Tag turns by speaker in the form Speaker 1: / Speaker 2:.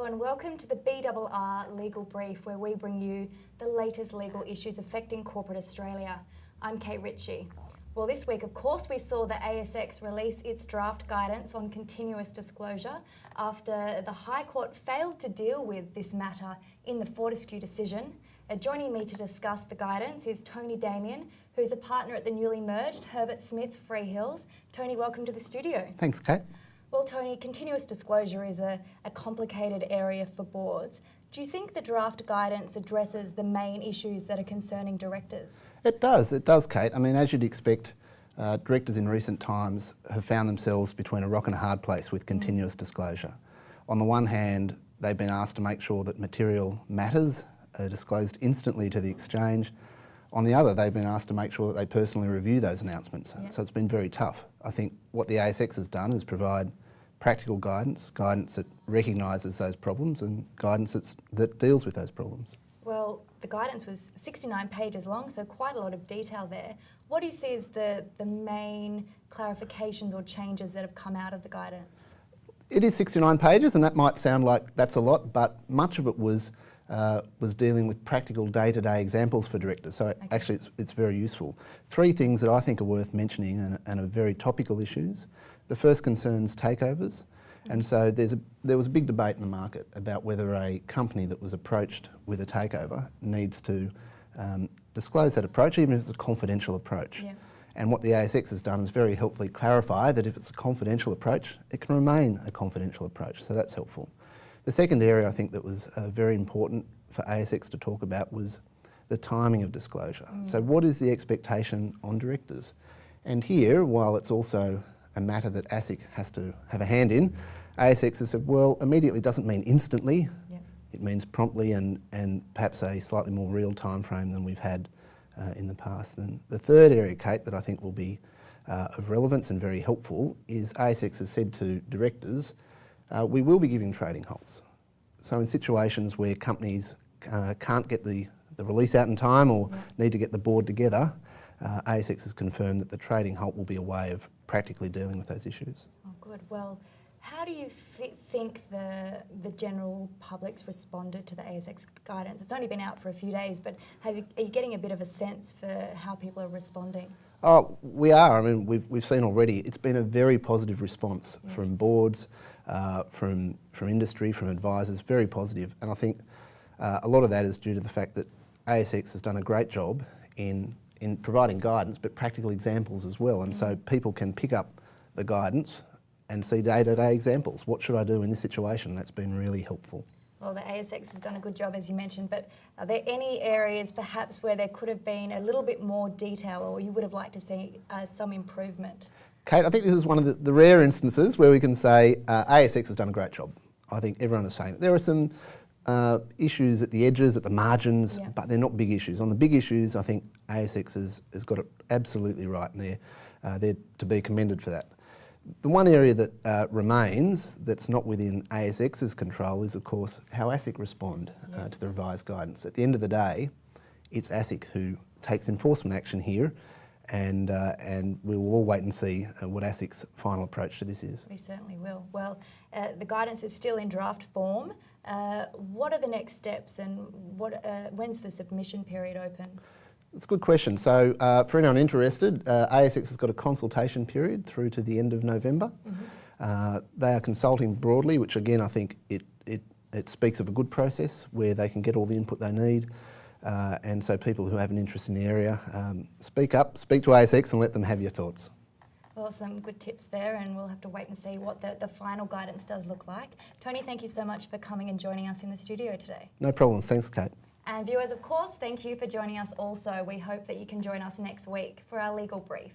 Speaker 1: and welcome to the BRR Legal Brief, where we bring you the latest legal issues affecting corporate Australia. I'm Kate Ritchie. Well, this week, of course, we saw the ASX release its draft guidance on continuous disclosure after the High Court failed to deal with this matter in the Fortescue decision. Joining me to discuss the guidance is Tony Damian, who's a partner at the newly merged Herbert Freehills. Tony, welcome to the studio.
Speaker 2: Thanks, Kate.
Speaker 1: Well, Tony, continuous disclosure is a complicated area for boards. Do you think the draft guidance addresses the main issues that are concerning directors?
Speaker 2: It does, Kate. I mean, as you'd expect, directors in recent times have found themselves between a rock and a hard place with continuous disclosure. On the one hand, they've been asked to make sure that material matters are disclosed instantly to the exchange. On the other, they've been asked to make sure that they personally review those announcements. Yep. So it's been very tough. I think what the ASX has done is provide practical guidance that recognises those problems and guidance that deals with those problems.
Speaker 1: Well, the guidance was 69 pages long, so quite a lot of detail there. What do you see as the main clarifications or changes that have come out of the guidance?
Speaker 2: It is 69 pages, and that might sound like that's a lot, but much of it was dealing with practical day-to-day examples for directors. So actually it's very useful. Three things that I think are worth mentioning and are very topical issues. The first concerns takeovers. And so there was a big debate in the market about whether a company that was approached with a takeover needs to disclose that approach, even if it's a confidential approach. Yeah. And what the ASX has done is very helpfully clarify that if it's a confidential approach, it can remain a confidential approach. So that's helpful. The second area I think that was very important for ASX to talk about was the timing of disclosure. So what is the expectation on directors? And here, while it's also a matter that ASIC has to have a hand in, ASX has said, well, immediately doesn't mean instantly. Yep. It means promptly and perhaps a slightly more real time frame than we've had in the past. And the third area, Kate, that I think will be of relevance and very helpful is ASX has said to directors, we will be giving trading halts. So in situations where companies can't get the release out in time or need to get the board together, ASX has confirmed that the trading halt will be a way of practically dealing with those issues.
Speaker 1: Oh, good. Well, how do you think the general public's responded to the ASX guidance? It's only been out for a few days, but are you getting a bit of a sense for how people are responding?
Speaker 2: Oh, we are. I mean, we've seen already. It's been a very positive response from boards, from industry, from advisors. Very positive, and I think a lot of that is due to the fact that ASX has done a great job in providing guidance, but practical examples as well. And so people can pick up the guidance and see day-to-day examples. What should I do in this situation? That's been really helpful.
Speaker 1: Well, the ASX has done a good job, as you mentioned, but are there any areas perhaps where there could have been a little bit more detail or you would have liked to see some improvement?
Speaker 2: Kate, I think this is one of the rare instances where we can say ASX has done a great job. I think everyone is saying it. There are some issues at the edges, at the margins, but they're not big issues. On the big issues, I think ASX has got it absolutely right, and they're to be commended for that. The one area that remains that's not within ASX's control is, of course, how ASIC respond to the revised guidance. At the end of the day, it's ASIC who takes enforcement action here, and we will all wait and see what ASIC's final approach to this is.
Speaker 1: We certainly will. Well, the guidance is still in draft form. What are the next steps, and when's the submission period open?
Speaker 2: That's a good question. So for anyone interested, ASX has got a consultation period through to the end of November. They are consulting broadly, which again I think it speaks of a good process where they can get all the input they need. And so people who have an interest in the area, speak up, speak to ASX and let them have your thoughts.
Speaker 1: Well, some good tips there, and we'll have to wait and see what the final guidance does look like. Tony, thank you so much for coming and joining us in the studio today.
Speaker 2: No problems. Thanks, Kate.
Speaker 1: And viewers, of course, thank you for joining us also. We hope that you can join us next week for our legal brief.